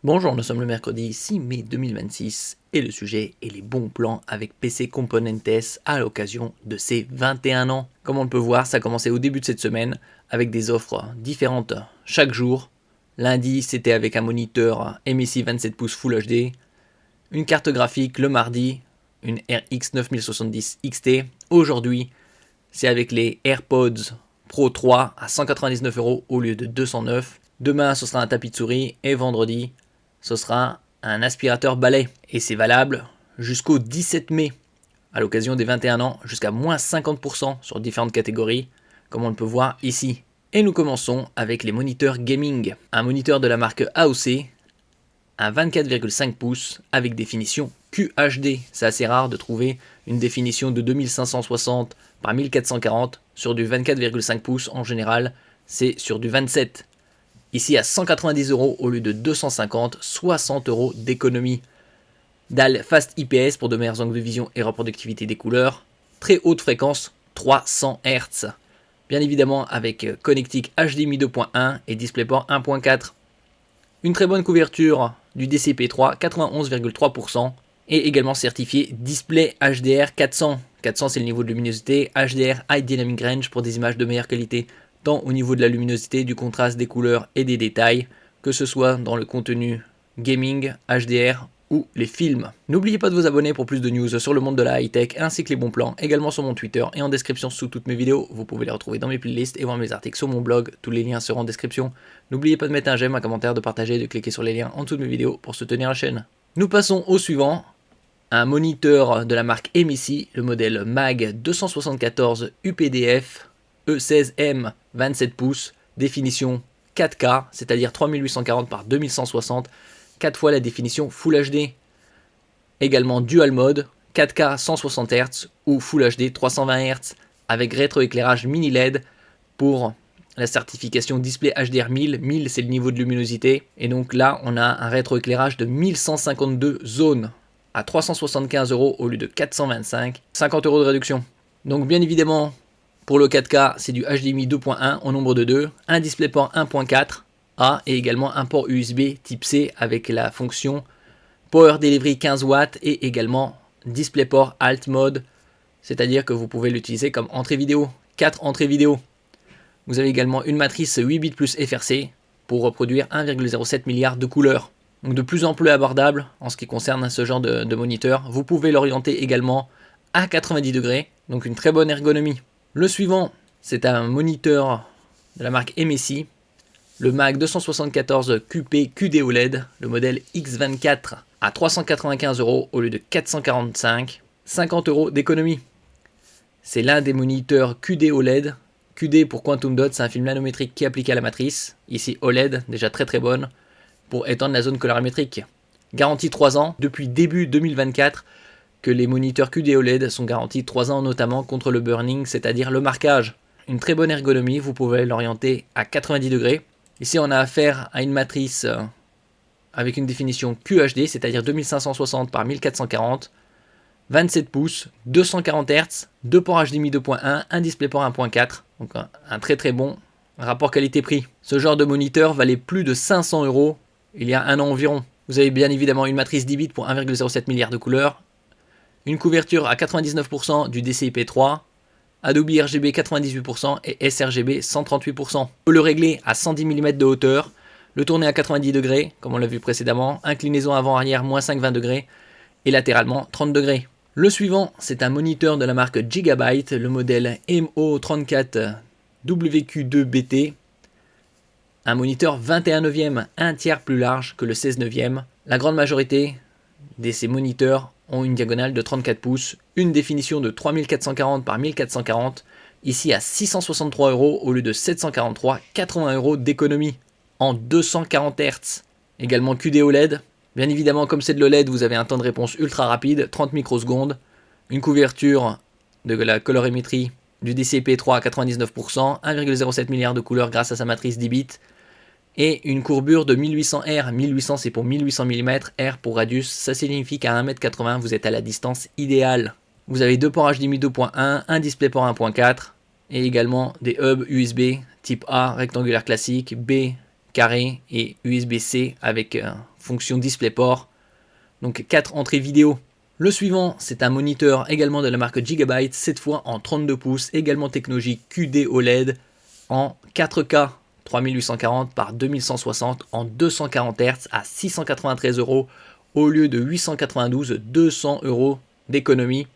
Bonjour, nous sommes le mercredi 6 mai 2026 et le sujet est les bons plans avec PC Componentes à l'occasion de ses 21 ans. Comme on le peut voir, ça a commencé au début de cette semaine avec des offres différentes chaque jour. Lundi, c'était avec un moniteur MSI 27 pouces Full HD, une carte graphique le mardi, une RX 9070 XT. Aujourd'hui, c'est avec les AirPods Pro 3 à 199€ au lieu de 209. Demain, ce sera un tapis de souris et vendredi, ce sera un aspirateur balai. Et c'est valable jusqu'au 17 mai, à l'occasion des 21 ans, jusqu'à moins 50% sur différentes catégories, comme on le peut voir ici. Et nous commençons avec les moniteurs gaming. Un moniteur de la marque AOC, un 24,5 pouces avec définition QHD. C'est assez rare de trouver une définition de 2560 par 1440 sur du 24,5 pouces. En général, c'est sur du 27. Ici à 190€ au lieu de 250, 60€ d'économie. Dalle Fast IPS pour de meilleurs angles de vision et reproductivité des couleurs. Très haute fréquence, 300 Hz. Bien évidemment avec connectique HDMI 2.1 et DisplayPort 1.4. Une très bonne couverture du DCP3, 91,3%. Et également certifié Display HDR 400. 400 c'est le niveau de luminosité, HDR High Dynamic Range pour des images de meilleure qualité, tant au niveau de la luminosité, du contraste, des couleurs et des détails, que ce soit dans le contenu gaming, HDR ou les films. N'oubliez pas de vous abonner pour plus de news sur le monde de la high-tech ainsi que les bons plans, également sur mon Twitter et en description sous toutes mes vidéos. Vous pouvez les retrouver dans mes playlists et voir mes articles sur mon blog, tous les liens seront en description. N'oubliez pas de mettre un j'aime, un commentaire, de partager et de cliquer sur les liens en dessous de mes vidéos pour soutenir la chaîne. Nous passons au suivant, un moniteur de la marque MSI, le modèle MAG 274 UPDF E16M 27 pouces, définition 4K, c'est-à-dire 3840 par 2160, 4 fois la définition Full HD. Également Dual Mode, 4K 160 Hz ou Full HD 320 Hz, avec rétroéclairage mini LED pour la certification Display HDR 1000. 1000 c'est le niveau de luminosité, et donc là on a un rétroéclairage de 1152 zones à 375€ au lieu de 425, 50€ de réduction. Donc bien évidemment, pour le 4K, c'est du HDMI 2.1 au nombre de 2, un DisplayPort 1.4A et également un port USB type C avec la fonction Power Delivery 15 watts et également DisplayPort Alt Mode, c'est-à-dire que vous pouvez l'utiliser comme entrée vidéo, 4 entrées vidéo. Vous avez également une matrice 8 bits plus FRC pour reproduire 1,07 milliard de couleurs. Donc de plus en plus abordable en ce qui concerne ce genre de moniteur. Vous pouvez l'orienter également à 90 degrés, donc une très bonne ergonomie. Le suivant, c'est un moniteur de la marque MSI, le MAG 274 QP QD OLED, le modèle X24 à 395€ au lieu de 445, 50€ d'économie. C'est l'un des moniteurs QD OLED. QD pour Quantum Dot, c'est un film nanométrique qui est appliqué à la matrice. Ici OLED, déjà très bonne, pour étendre la zone colorimétrique. Garantie 3 ans, depuis début 2024 que les moniteurs QD OLED sont garantis 3 ans notamment contre le burning, c'est-à-dire le marquage. Une très bonne ergonomie, vous pouvez l'orienter à 90 degrés. Ici on a affaire à une matrice avec une définition QHD, c'est-à-dire 2560 par 1440, 27 pouces, 240 Hz, 2 ports HDMI 2.1, un DisplayPort 1.4, donc un très bon rapport qualité-prix. Ce genre de moniteur valait plus de 500€ il y a un an environ. Vous avez bien évidemment une matrice 10 bits pour 1,07 milliard de couleurs, une couverture à 99% du DCI-P3, Adobe RGB 98% et sRGB 138%. On peut le régler à 110 mm de hauteur, le tourner à 90 degrés, comme on l'a vu précédemment, inclinaison avant-arrière moins 5-20 degrés, et latéralement 30 degrés. Le suivant, c'est un moniteur de la marque Gigabyte, le modèle MO34WQ2BT, un moniteur 21 neuvième, un tiers plus large que le 16 neuvième. La grande majorité de ces moniteurs ont une diagonale de 34 pouces, une définition de 3440 par 1440, ici à 663€ au lieu de 743, 80€ d'économie en 240 Hz. Également QD OLED. Bien évidemment, comme c'est de l'OLED, vous avez un temps de réponse ultra rapide, 30 microsecondes, une couverture de la colorimétrie du DCI-P3 à 99%, 1,07 milliard de couleurs grâce à sa matrice 10 bits, et une courbure de 1800 R. 1800 c'est pour 1800 mm, R pour radius, ça signifie qu'à 1m80 vous êtes à la distance idéale. Vous avez deux ports HDMI 2.1, un DisplayPort 1.4 et également des hubs USB type A rectangulaire classique, B carré et USB-C avec fonction DisplayPort. Donc 4 entrées vidéo. Le suivant, c'est un moniteur également de la marque Gigabyte, cette fois en 32 pouces, également technologie QD OLED en 4K 3840 par 2160 en 240 Hz à 693 € au lieu de 892, 200 € d'économie.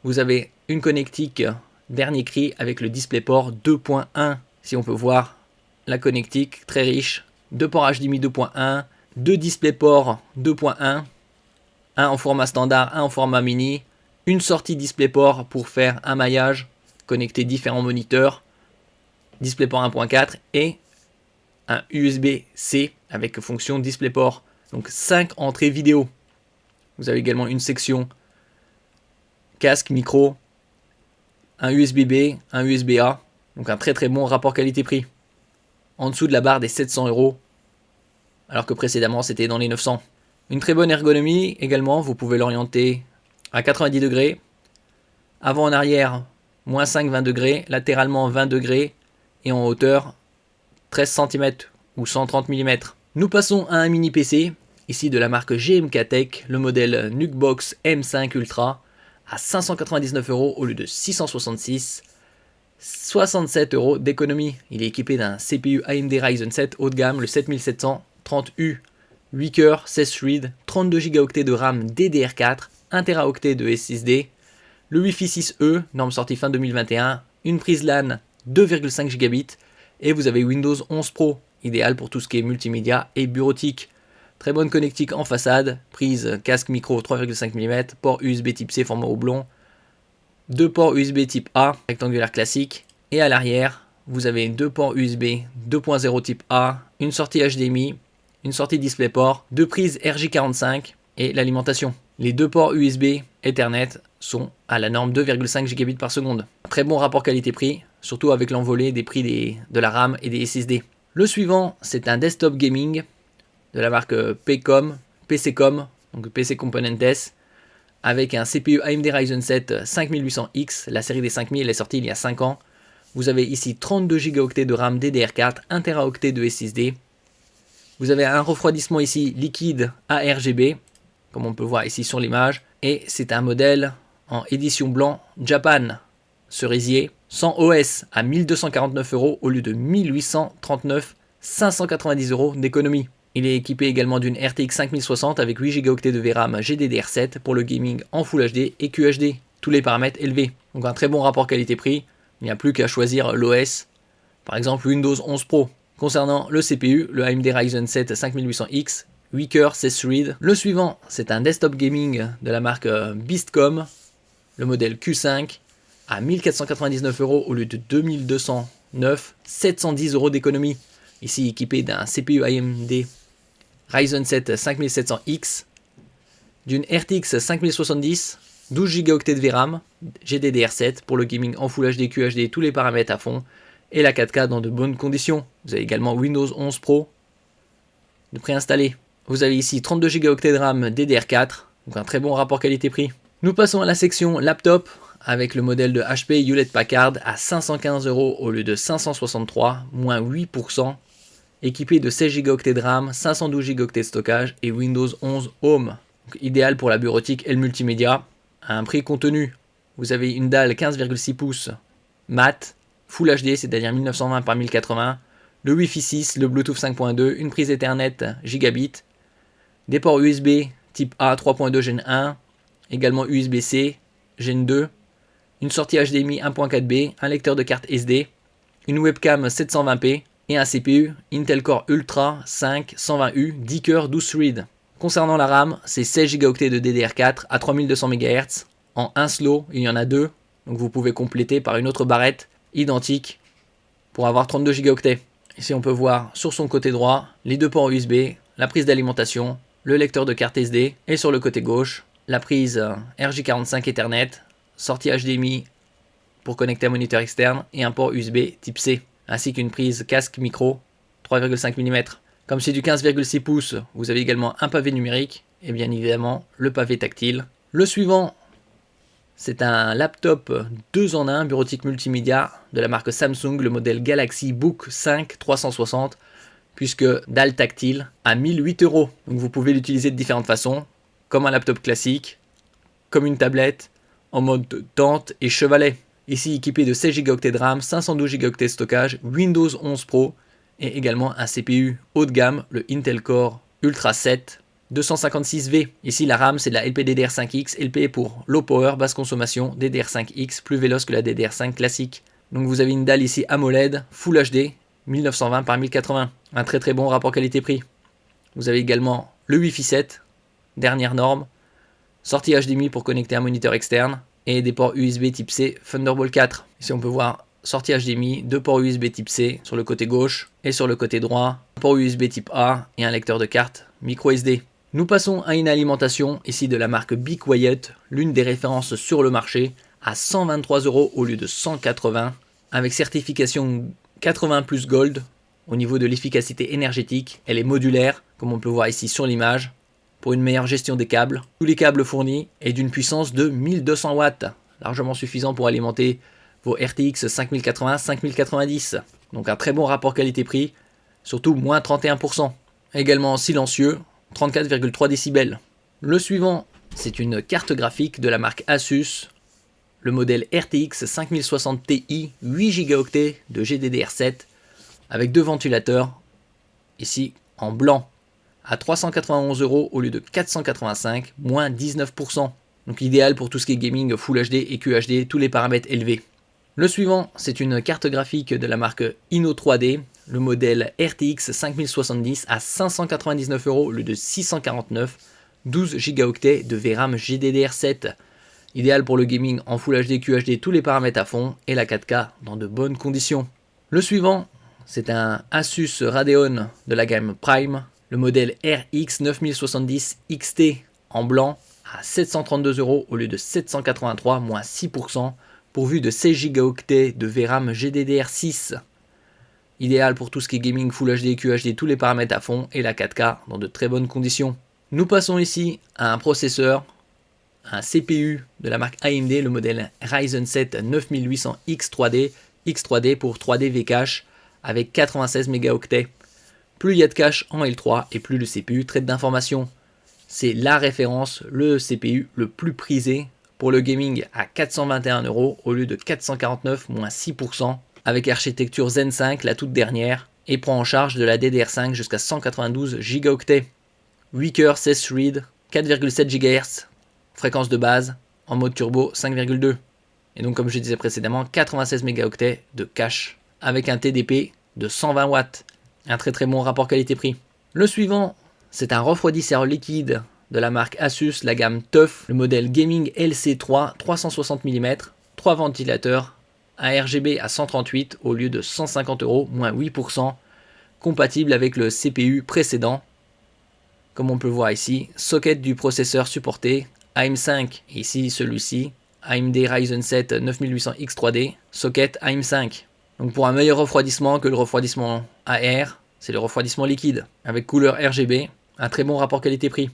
Vous avez une connectique dernier cri avec le DisplayPort 2.1. Si on peut voir la connectique très riche, 2 ports HDMI 2.1, 2 DisplayPort 2.1, un en format standard, un en format mini, une sortie DisplayPort pour faire un maillage, connecter différents moniteurs, DisplayPort 1.4 et un USB-C avec fonction DisplayPort. Donc 5 entrées vidéo. Vous avez également une section casque, micro, un USB-B, un USB-A. Donc un très très bon rapport qualité-prix. En dessous de la barre des 700 €, alors que précédemment c'était dans les 900. Une très bonne ergonomie également, vous pouvez l'orienter à 90 degrés, avant en arrière, moins 5, 20 degrés, latéralement 20 degrés, et en hauteur 13 cm ou 130 mm. Nous passons à un mini PC, ici de la marque GMK Tech, le modèle Nucbox M5 Ultra, à 599 € au lieu de 666, 67 € d'économie. Il est équipé d'un CPU AMD Ryzen 7 haut de gamme, le 7730U, 8 cœurs, 16 threads, 32 Go de RAM DDR4, 1 Teraoctet de SSD, le Wi-Fi 6E, norme sortie fin 2021, une prise LAN 2,5 Gigabits, et vous avez Windows 11 Pro, idéal pour tout ce qui est multimédia et bureautique. Très bonne connectique en façade, prise casque micro 3,5 mm, port USB type C format oblong, 2 ports USB type A, rectangulaire classique, et à l'arrière, vous avez 2 ports USB 2.0 type A, une sortie HDMI, une sortie DisplayPort, 2 prises RJ45 et l'alimentation. Les 2 ports USB Ethernet sont à la norme 2,5 Gigabits par seconde. Très bon rapport qualité-prix, surtout avec l'envolée des prix de la RAM et des SSD. Le suivant, c'est un desktop gaming de la marque PCcom, donc PC Componentes, avec un CPU AMD Ryzen 7 5800X, la série des 5000 elle est sortie il y a 5 ans. Vous avez ici 32 Go de RAM DDR4, 1 Teraoctet de SSD. Vous avez un refroidissement ici liquide à RGB, comme on peut voir ici sur l'image. Et c'est un modèle en édition blanc Japan, cerisier, sans OS à 1249 € au lieu de 1839, 590 € d'économie. Il est équipé également d'une RTX 5060 avec 8 Go de VRAM GDDR7 pour le gaming en Full HD et QHD, tous les paramètres élevés. Donc un très bon rapport qualité-prix, il n'y a plus qu'à choisir l'OS, par exemple Windows 11 Pro. Concernant le CPU, le AMD Ryzen 7 5800X, 8 cœurs, 16 threads. Le suivant, c'est un desktop gaming de la marque Beastcom, le modèle Q5, à 1499 € au lieu de 2209, 710 € d'économie. Ici équipé d'un CPU AMD Ryzen 7 5700X, d'une RTX 5070, 12 Go de VRAM, GDDR7 pour le gaming en Full HD, QHD, tous les paramètres à fond, et la 4K dans de bonnes conditions. Vous avez également Windows 11 Pro de préinstallé. Vous avez ici 32 Go de RAM DDR4, donc un très bon rapport qualité-prix. Nous passons à la section laptop avec le modèle de HP Hewlett-Packard à 515 € au lieu de 563, moins 8%, équipé de 16 Go de RAM, 512 Go de stockage et Windows 11 Home. Donc, idéal pour la bureautique et le multimédia. À un prix contenu, vous avez une dalle 15,6 pouces mat, Full HD, c'est-à-dire 1920 par 1080, le Wi-Fi 6, le Bluetooth 5.2, une prise Ethernet Gigabit, des ports USB type A 3.2 Gen 1, également USB-C Gen 2, une sortie HDMI 1.4b, un lecteur de carte SD, une webcam 720p et un CPU Intel Core Ultra 5 120U 10 cœurs 12 threads. Concernant la RAM, c'est 16 Go de DDR4 à 3200 MHz. En un slot, il y en a deux, donc vous pouvez compléter par une autre barrette identique pour avoir 32 Go. Ici on peut voir sur son côté droit les deux ports USB, la prise d'alimentation, le lecteur de carte SD et sur le côté gauche la prise RJ45 Ethernet, sortie HDMI pour connecter un moniteur externe et un port USB type C, ainsi qu'une prise casque micro 3,5 mm. Comme c'est du 15,6 pouces, vous avez également un pavé numérique et bien évidemment le pavé tactile. Le suivant, c'est un laptop 2 en 1 bureautique multimédia de la marque Samsung, le modèle Galaxy Book 5 360, puisque dalle tactile à 1008 €. Donc vous pouvez l'utiliser de différentes façons, comme un laptop classique, comme une tablette, en mode tente et chevalet. Ici équipé de 16 Go de RAM, 512 Go de stockage, Windows 11 Pro et également un CPU haut de gamme, le Intel Core Ultra 7 256V. Ici la RAM c'est de la LPDDR5X, LP pour low power, basse consommation, DDR5X plus véloce que la DDR5 classique. Donc vous avez une dalle ici AMOLED, Full HD, 1920 par 1080. Un très bon rapport qualité-prix. Vous avez également le Wi-Fi 7, dernière norme, sortie HDMI pour connecter un moniteur externe et des ports USB type C Thunderbolt 4. Ici on peut voir sortie HDMI, deux ports USB type C sur le côté gauche et sur le côté droit, un port USB type A et un lecteur de carte micro SD. Nous passons à une alimentation ici de la marque Be Quiet, l'une des références sur le marché, à 123 € au lieu de 180, avec certification 80 plus Gold. Au niveau de l'efficacité énergétique, elle est modulaire, comme on peut voir ici sur l'image, pour une meilleure gestion des câbles. Tous les câbles fournis est d'une puissance de 1200 watts, largement suffisant pour alimenter vos RTX 5080-5090. Donc un très bon rapport qualité-prix, surtout moins 31%. Également silencieux, 34,3 décibels. Le suivant, c'est une carte graphique de la marque Asus, le modèle RTX 5060 Ti, 8 Go de GDDR7, avec deux ventilateurs, ici en blanc, à 391 € au lieu de 485, moins 19%. Donc idéal pour tout ce qui est gaming Full HD et QHD, tous les paramètres élevés. Le suivant, c'est une carte graphique de la marque Inno 3D, le modèle RTX 5070 à 599 € au lieu de 649, 12 Go de VRAM GDDR7. Idéal pour le gaming en Full HD, QHD, tous les paramètres à fond et la 4K dans de bonnes conditions. Le suivant, c'est un Asus Radeon de la gamme Prime, le modèle RX 9070 XT en blanc à 732 € au lieu de 783, moins 6%, pourvu de 16 Go de VRAM GDDR6. Idéal pour tout ce qui est gaming Full HD, QHD, tous les paramètres à fond et la 4K dans de très bonnes conditions. Nous passons ici à un processeur, un CPU de la marque AMD, le modèle Ryzen 7 9800X3D, X3D pour 3D V-Cache avec 96 mégaoctets. Plus il y a de cache en L3 et plus le CPU traite d'informations. C'est la référence, le CPU le plus prisé pour le gaming à 421 € au lieu de 449, moins 6%, avec architecture Zen 5, la toute dernière, et prend en charge de la DDR5 jusqu'à 192 Go. 8 cœurs, 16 threads, 4,7 GHz, fréquence de base, en mode turbo 5,2. Et donc comme je disais précédemment, 96 mégaoctets de cache, avec un TDP de 120 watts. Un très bon rapport qualité-prix. Le suivant, c'est un refroidisseur liquide de la marque Asus, la gamme TUF, le modèle Gaming LC3 360 mm, 3 ventilateurs, un RGB à 138 au lieu de 150 €, moins 8%, compatible avec le CPU précédent. Comme on peut voir ici, socket du processeur supporté, AM5, et ici celui-ci, AMD Ryzen 7 9800X3D, socket AM5. Donc pour un meilleur refroidissement que le refroidissement à air, c'est le refroidissement liquide, avec couleur RGB, un très bon rapport qualité-prix.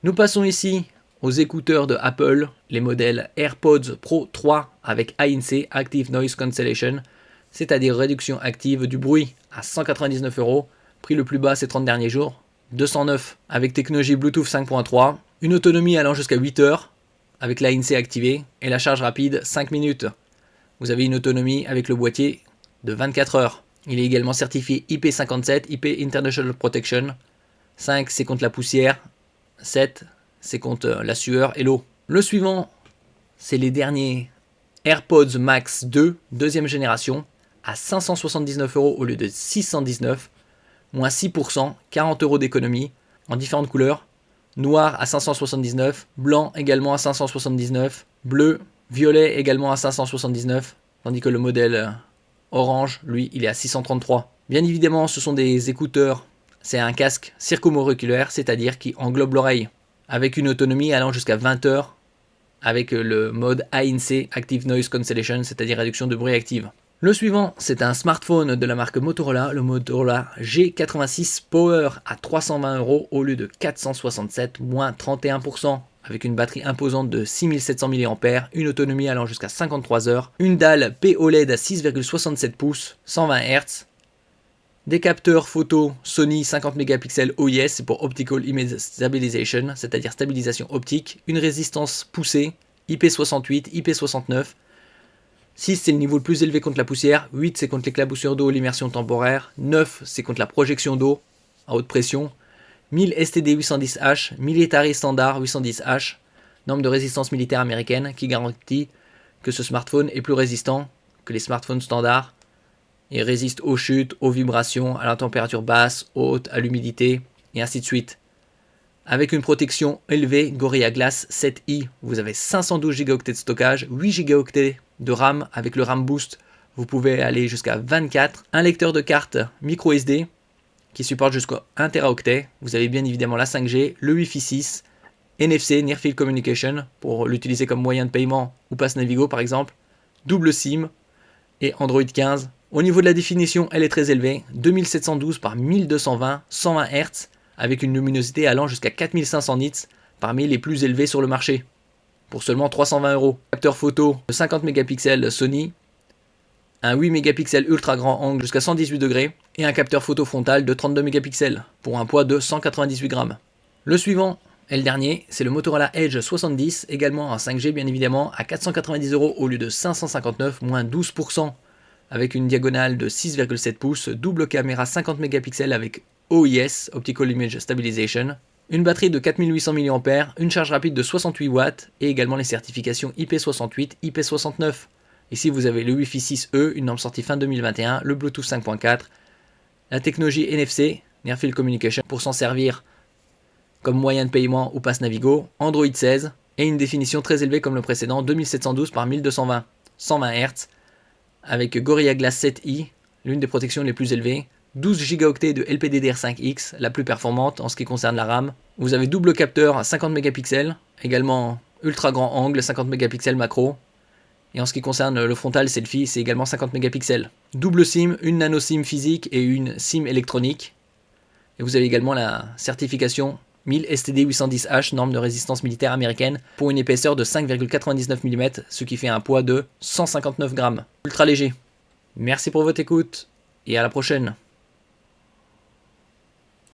Nous passons ici aux écouteurs de Apple, les modèles AirPods Pro 3 avec ANC, Active Noise Cancellation, c'est-à-dire réduction active du bruit, à 199 €, prix le plus bas ces 30 derniers jours, 209, avec technologie Bluetooth 5.3, une autonomie allant jusqu'à 8 heures, avec l'ANC activé, et la charge rapide 5 minutes. Vous avez une autonomie avec le boîtier de 24 heures. Il est également certifié IP57, IP International Protection. 5, c'est contre la poussière. 7, c'est contre la sueur et l'eau. Le suivant, c'est les derniers AirPods Max 2, deuxième génération, à 579 € au lieu de 619, moins 6%, 40 € d'économie, en différentes couleurs. Noir à 579, blanc également à 579, bleu, violet également à 579, tandis que le modèle orange, lui, il est à 633. Bien évidemment, ce sont des écouteurs, c'est un casque circumo-auriculaire, c'est-à-dire qui englobe l'oreille, avec une autonomie allant jusqu'à 20 heures, avec le mode ANC, Active Noise Cancellation, c'est-à-dire réduction de bruit active. Le suivant, c'est un smartphone de la marque Motorola, le Motorola G86 Power à 320 € au lieu de 467, moins 31%, avec une batterie imposante de 6700 mAh, une autonomie allant jusqu'à 53 heures, une dalle POLED à 6,67 pouces, 120 Hz, Des capteurs photo Sony 50 mégapixels OIS, c'est pour Optical Image Stabilization, c'est-à-dire stabilisation optique. Une résistance poussée, IP68, IP69. 6 c'est le niveau le plus élevé contre la poussière, 8 c'est contre l'éclaboussure d'eau, l'immersion temporaire, 9 c'est contre la projection d'eau à haute pression, 1000 STD 810H, Military Standard 810H, norme de résistance militaire américaine qui garantit que ce smartphone est plus résistant que les smartphones standards et résiste aux chutes, aux vibrations, à la température basse, haute, à l'humidité et ainsi de suite. Avec une protection élevée, Gorilla Glass 7i, vous avez 512 Go de stockage, 8 Go de RAM avec le RAM Boost, vous pouvez aller jusqu'à 24, un lecteur de carte micro SD qui supporte jusqu'à 1 Teraoctet, vous avez bien évidemment la 5G, le Wi-Fi 6, NFC, Near Field Communication pour l'utiliser comme moyen de paiement ou passe Navigo par exemple, double SIM et Android 15. Au niveau de la définition, elle est très élevée, 2712 par 1220, 120 Hz, avec une luminosité allant jusqu'à 4500 nits, parmi les plus élevés sur le marché, pour seulement 320 €. Capteur photo de 50 mégapixels Sony, un 8 mégapixels ultra grand angle jusqu'à 118 degrés, et un capteur photo frontal de 32 mégapixels, pour un poids de 198 grammes. Le suivant, et le dernier, c'est le Motorola Edge 70, également en 5G bien évidemment, à 490 € au lieu de 559, moins 12%, avec une diagonale de 6,7 pouces, double caméra 50 mégapixels avec OIS, Optical Image Stabilization, une batterie de 4800 mAh, une charge rapide de 68 watts et également les certifications IP68, IP69. Ici vous avez le Wi-Fi 6E, une norme sortie fin 2021, le Bluetooth 5.4, la technologie NFC, Near Field Communication, pour s'en servir comme moyen de paiement ou passe Navigo, Android 16 et une définition très élevée comme le précédent, 2712 par 1220, 120 Hz, avec Gorilla Glass 7i, l'une des protections les plus élevées, 12 Go de LPDDR5X, la plus performante en ce qui concerne la RAM. Vous avez double capteur à 50 mégapixels, également ultra grand angle, 50 mégapixels macro. Et en ce qui concerne le frontal selfie, c'est également 50 mégapixels. Double SIM, une nano SIM physique et une SIM électronique. Et vous avez également la certification 1000 STD 810H, norme de résistance militaire américaine, pour une épaisseur de 5,99 mm, ce qui fait un poids de 159 grammes. Ultra léger. Merci pour votre écoute et à la prochaine.